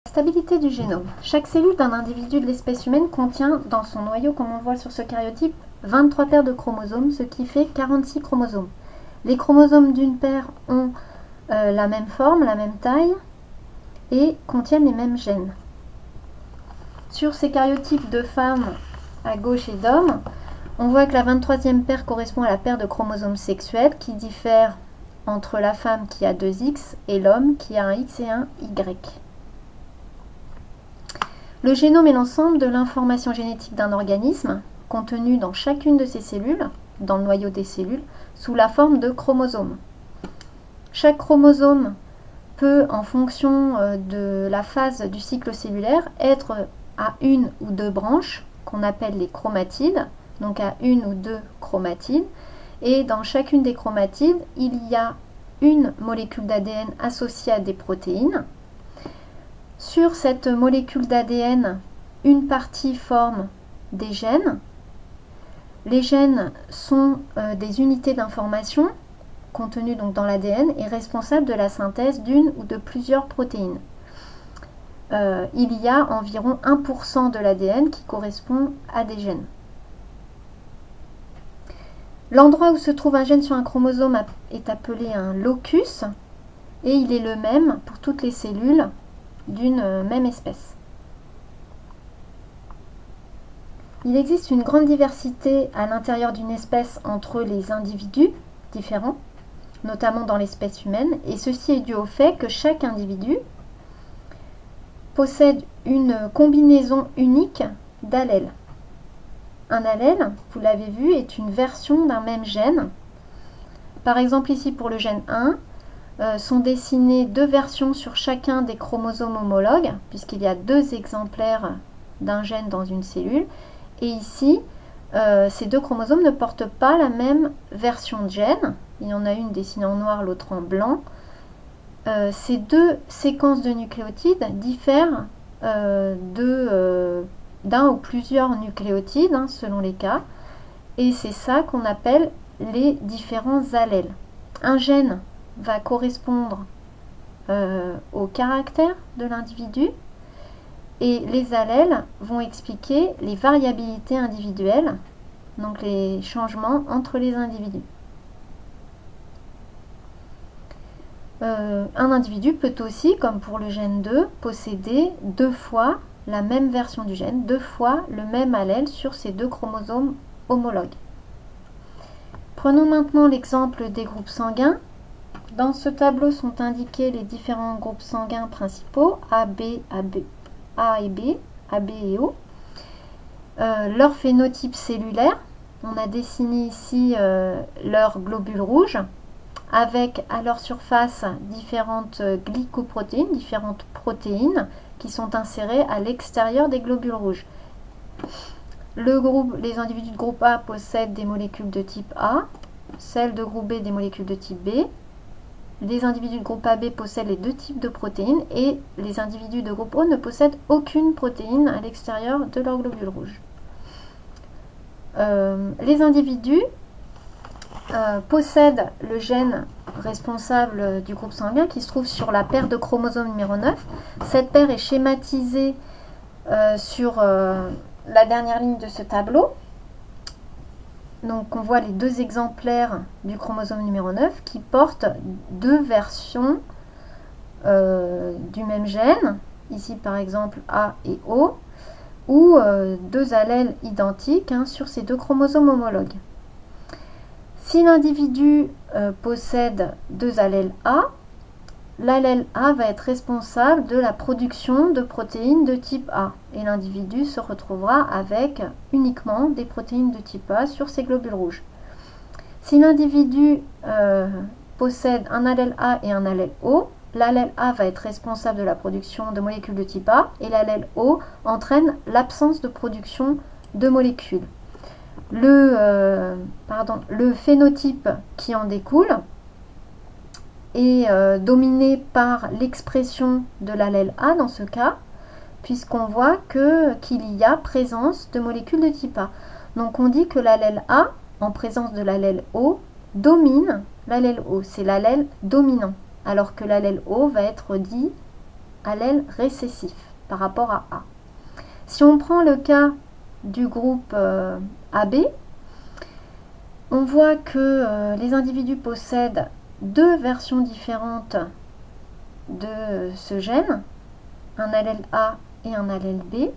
Stabilité du génome. Chaque cellule d'un individu de l'espèce humaine contient dans son noyau, comme on le voit sur ce karyotype, 23 paires de chromosomes, ce qui fait 46 chromosomes. Les chromosomes d'une paire ont la même forme, la même taille et contiennent les mêmes gènes. Sur ces karyotypes de femmes à gauche et d'hommes, on voit que la 23e paire correspond à la paire de chromosomes sexuels qui diffère entre la femme qui a 2X et l'homme qui a un X et un Y. Le génome est l'ensemble de l'information génétique d'un organisme contenue dans chacune de ses cellules, dans le noyau des cellules, sous la forme de chromosomes. Chaque chromosome peut, en fonction de la phase du cycle cellulaire, être à une ou deux branches, qu'on appelle les chromatides, donc à une ou deux chromatides. Et dans chacune des chromatides, il y a une molécule d'ADN associée à des protéines. Sur cette molécule d'ADN, une partie forme des gènes. Les gènes sont des unités d'information contenues donc dans l'ADN et responsables de la synthèse d'une ou de plusieurs protéines. Il y a environ 1% de l'ADN qui correspond à des gènes. L'endroit où se trouve un gène sur un chromosome est appelé un locus et il est le même pour toutes les cellules d'une même espèce. Il existe une grande diversité à l'intérieur d'une espèce entre les individus différents, notamment dans l'espèce humaine, et ceci est dû au fait que chaque individu possède une combinaison unique d'allèles. Un allèle, vous l'avez vu, est une version d'un même gène. Par exemple ici pour le gène 1, sont dessinées deux versions sur chacun des chromosomes homologues, puisqu'il y a deux exemplaires d'un gène dans une cellule. Et ici, ces deux chromosomes ne portent pas la même version de gène. Il y en a une dessinée en noir, l'autre en blanc. Ces deux séquences de nucléotides diffèrent d'un ou plusieurs nucléotides, selon les cas. Et c'est ça qu'on appelle les différents allèles. Un gène va correspondre au caractère de l'individu et les allèles vont expliquer les variabilités individuelles, donc les changements entre les individus. Un individu peut aussi, comme pour le gène 2, posséder deux fois la même version du gène, deux fois le même allèle sur ces deux chromosomes homologues. Prenons maintenant l'exemple des groupes sanguins. Dans ce tableau sont indiqués les différents groupes sanguins principaux, A et B, AB et O. Leur phénotype cellulaire, on a dessiné ici leurs globules rouges, avec à leur surface différentes glycoprotéines, différentes protéines qui sont insérées à l'extérieur des globules rouges. Les individus de groupe A possèdent des molécules de type A, celles de groupe B des molécules de type B. Les individus de groupe AB possèdent les deux types de protéines et les individus de groupe O ne possèdent aucune protéine à l'extérieur de leurs globules rouges. Les individus possèdent le gène responsable du groupe sanguin qui se trouve sur la paire de chromosomes numéro 9. Cette paire est schématisée sur la dernière ligne de ce tableau. Donc on voit les deux exemplaires du chromosome numéro 9 qui portent deux versions du même gène, ici par exemple A et O, ou deux allèles identiques sur ces deux chromosomes homologues. Si l'individu possède deux allèles A, l'allèle A va être responsable de la production de protéines de type A et l'individu se retrouvera avec uniquement des protéines de type A sur ses globules rouges. Si l'individu possède un allèle A et un allèle O, l'allèle A va être responsable de la production de molécules de type A et l'allèle O entraîne l'absence de production de molécules. Le phénotype qui en découle est dominé par l'expression de l'allèle A dans ce cas, puisqu'on voit qu'il y a présence de molécules de type A. Donc on dit que l'allèle A, en présence de l'allèle O, domine l'allèle O. C'est l'allèle dominant, alors que l'allèle O va être dit allèle récessif par rapport à A. Si on prend le cas du groupe AB, on voit que les individus possèdent deux versions différentes de ce gène, un allèle A et un allèle B,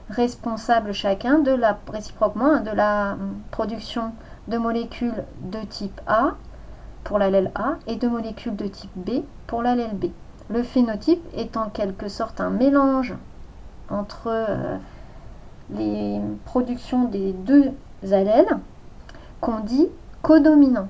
responsables chacun réciproquement de la production de molécules de type A pour l'allèle A et de molécules de type B pour l'allèle B. Le phénotype est en quelque sorte un mélange entre les productions des deux allèles qu'on dit codominant.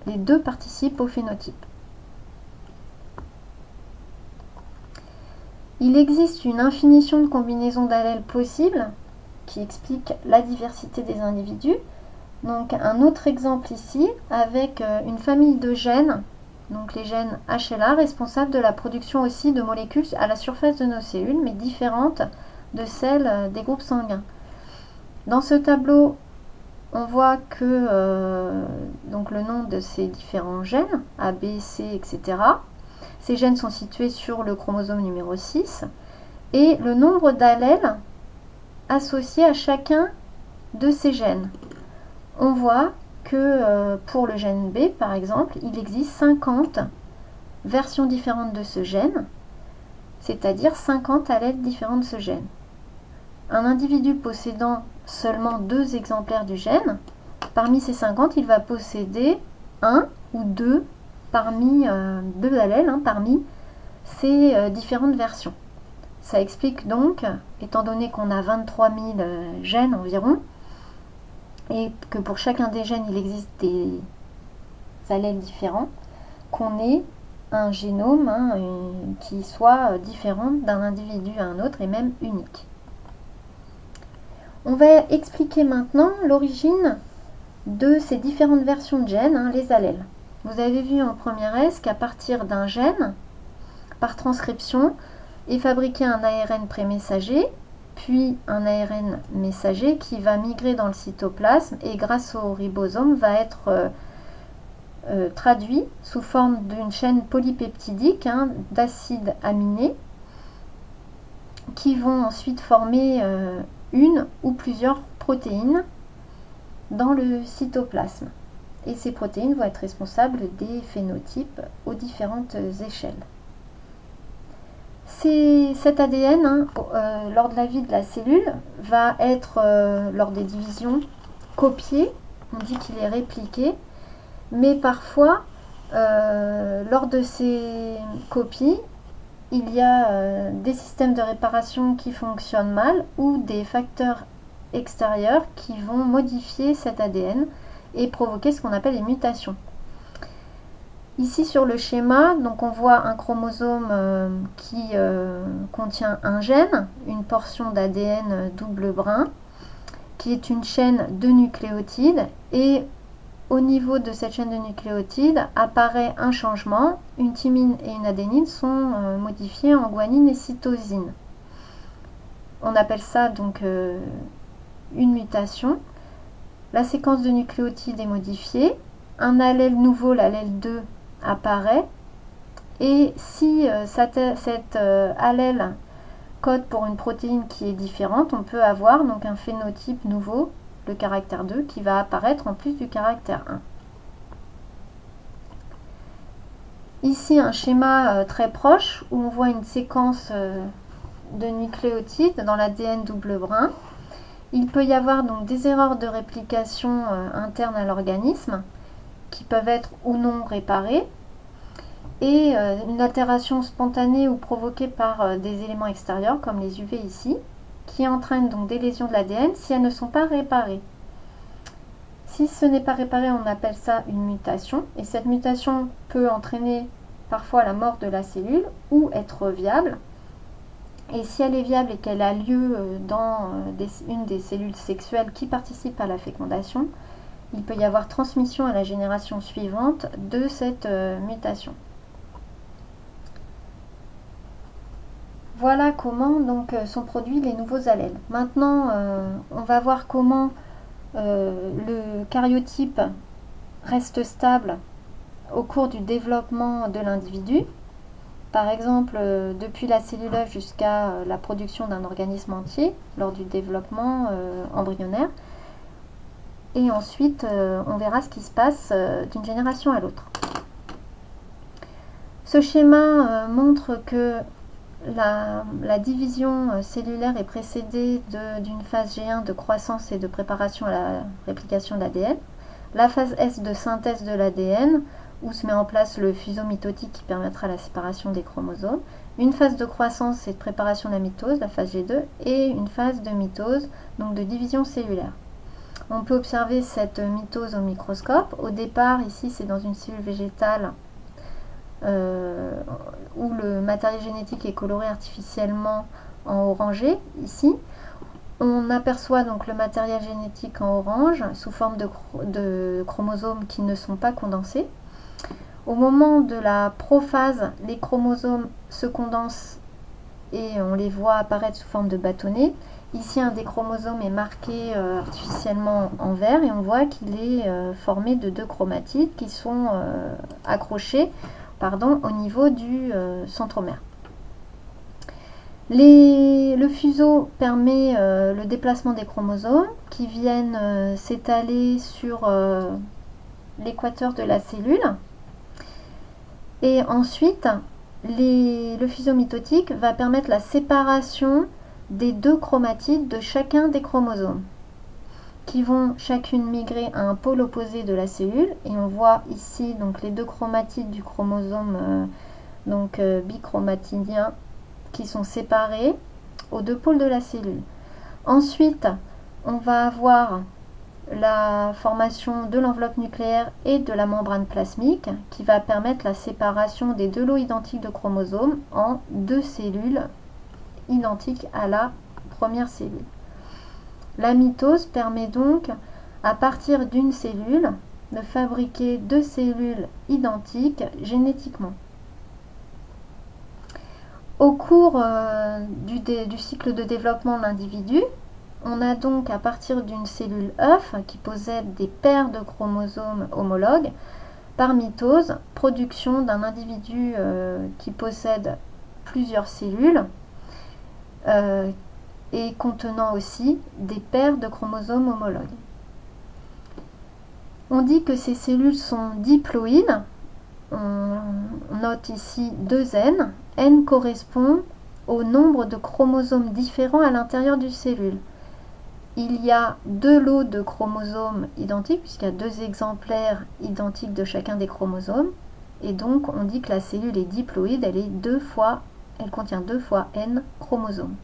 Les deux participent au phénotype. Il existe une infinition de combinaisons d'allèles possibles qui explique la diversité des individus. Donc un autre exemple ici avec une famille de gènes, donc les gènes HLA, responsables de la production aussi de molécules à la surface de nos cellules, mais différentes de celles des groupes sanguins. Dans ce tableau, on voit que donc le nom de ces différents gènes, A, B, C, etc. Ces gènes sont situés sur le chromosome numéro 6 et le nombre d'allèles associés à chacun de ces gènes. On voit que pour le gène B, par exemple, il existe 50 versions différentes de ce gène, c'est-à-dire 50 allèles différents de ce gène. Un individu possédant seulement 2 exemplaires du gène, parmi ces 50, il va posséder 1 ou 2 parmi 2 allèles, parmi ces différentes versions. Ça explique donc, étant donné qu'on a 23 000 gènes environ, et que pour chacun des gènes, il existe des allèles différents, qu'on ait un génome qui soit différent d'un individu à un autre et même unique. On va expliquer maintenant l'origine de ces différentes versions de gènes, les allèles. Vous avez vu en première S qu'à partir d'un gène, par transcription, est fabriqué un ARN prémessager, puis un ARN messager qui va migrer dans le cytoplasme et grâce au ribosome va être traduit sous forme d'une chaîne polypeptidique d'acides aminés qui vont ensuite former une ou plusieurs protéines dans le cytoplasme. Et ces protéines vont être responsables des phénotypes aux différentes échelles. Cet ADN, lors de la vie de la cellule, va être, lors des divisions, copié. On dit qu'il est répliqué. Mais parfois, lors de ces copies, il y a des systèmes de réparation qui fonctionnent mal ou des facteurs extérieurs qui vont modifier cet ADN et provoquer ce qu'on appelle les mutations. Ici sur le schéma, donc on voit un chromosome qui contient un gène, une portion d'ADN double brun, qui est une chaîne de nucléotides, et au niveau de cette chaîne de nucléotides apparaît un changement. Une thymine et une adénine sont modifiées en guanine et cytosine. On appelle ça donc une mutation. La séquence de nucléotides est modifiée, un allèle nouveau, l'allèle 2, apparaît, et si cet allèle code pour une protéine qui est différente, on peut avoir donc un phénotype nouveau, le caractère 2, qui va apparaître en plus du caractère 1. Ici un schéma très proche où on voit une séquence de nucléotides dans l'ADN double brun. Il peut y avoir donc des erreurs de réplication interne à l'organisme qui peuvent être ou non réparées, et une altération spontanée ou provoquée par des éléments extérieurs comme les UV ici, qui entraînent donc des lésions de l'ADN si elles ne sont pas réparées. Si ce n'est pas réparé, on appelle ça une mutation, et cette mutation peut entraîner parfois la mort de la cellule ou être viable. Et si elle est viable et qu'elle a lieu dans une des cellules sexuelles qui participent à la fécondation, il peut y avoir transmission à la génération suivante de cette mutation. Voilà comment donc sont produits les nouveaux allèles. Maintenant, on va voir comment le karyotype reste stable au cours du développement de l'individu. par exemple depuis la cellule œuf jusqu'à la production d'un organisme entier lors du développement embryonnaire. Et ensuite, on verra ce qui se passe d'une génération à l'autre. Ce schéma montre que la division cellulaire est précédée d'une phase G1 de croissance et de préparation à la réplication de l'ADN, la phase S de synthèse de l'ADN, où se met en place le fuseau mitotique qui permettra la séparation des chromosomes, une phase de croissance et de préparation de la mitose, la phase G2, et une phase de mitose, donc de division cellulaire. On peut observer cette mitose au microscope. Au départ, ici, c'est dans une cellule végétale où le matériel génétique est coloré artificiellement en orangé, ici. On aperçoit donc le matériel génétique en orange sous forme de chromosomes qui ne sont pas condensés. Au moment de la prophase, les chromosomes se condensent et on les voit apparaître sous forme de bâtonnets. Ici, un des chromosomes est marqué artificiellement en vert et on voit qu'il est formé de 2 chromatides qui sont accrochés au niveau du centromère. Le fuseau permet le déplacement des chromosomes qui viennent s'étaler sur l'équateur de la cellule. Et ensuite, le fuseau mitotique va permettre la séparation des 2 chromatides de chacun des chromosomes qui vont chacune migrer à un pôle opposé de la cellule. Et on voit ici donc les 2 chromatides du chromosome bichromatidien qui sont séparés aux 2 pôles de la cellule. Ensuite, on va avoir la formation de l'enveloppe nucléaire et de la membrane plasmique qui va permettre la séparation des 2 lots identiques de chromosomes en 2 cellules identiques à la première cellule. La mitose permet donc, à partir d'une cellule, de fabriquer 2 cellules identiques génétiquement. Au cours du cycle de développement de l'individu, on a donc à partir d'une cellule œuf qui possède des paires de chromosomes homologues, par mitose, production d'un individu qui possède plusieurs cellules et contenant aussi des paires de chromosomes homologues. On dit que ces cellules sont diploïdes. On note ici 2N. N correspond au nombre de chromosomes différents à l'intérieur d'une cellule. Il y a 2 lots de chromosomes identiques, puisqu'il y a 2 exemplaires identiques de chacun des chromosomes. Et donc, on dit que la cellule est diploïde, elle contient 2 fois N chromosomes.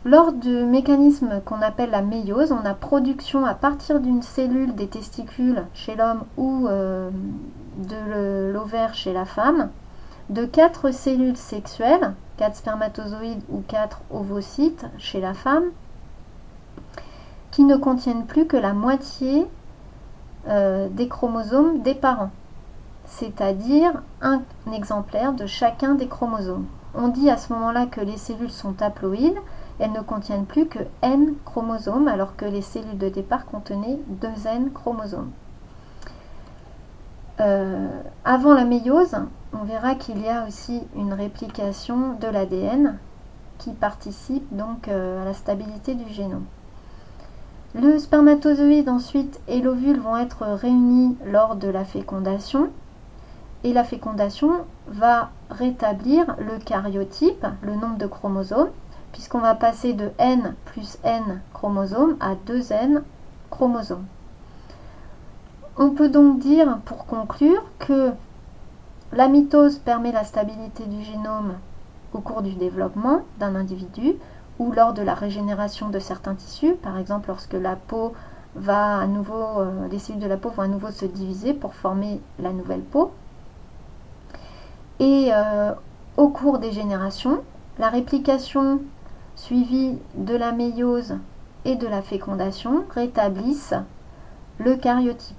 Lors du mécanisme qu'on appelle la méiose, on a production à partir d'une cellule des testicules chez l'homme ou de l'ovaire chez la femme, de 4 cellules sexuelles, 4 spermatozoïdes ou 4 ovocytes chez la femme, qui ne contiennent plus que la moitié des chromosomes des parents, c'est-à-dire un exemplaire de chacun des chromosomes. On dit à ce moment-là que les cellules sont haploïdes, elles ne contiennent plus que N chromosomes, alors que les cellules de départ contenaient 2N chromosomes. Avant la méiose, on verra qu'il y a aussi une réplication de l'ADN qui participe donc à la stabilité du génome. Le spermatozoïde ensuite et l'ovule vont être réunis lors de la fécondation et la fécondation va rétablir le karyotype, le nombre de chromosomes, puisqu'on va passer de N plus N chromosomes à 2N chromosomes. On peut donc dire, pour conclure, que la mitose permet la stabilité du génome au cours du développement d'un individu ou lors de la régénération de certains tissus, par exemple lorsque la peau va à nouveau, les cellules de la peau vont à nouveau se diviser pour former la nouvelle peau. Et au cours des générations, la réplication suivie de la méiose et de la fécondation rétablissent le karyotype.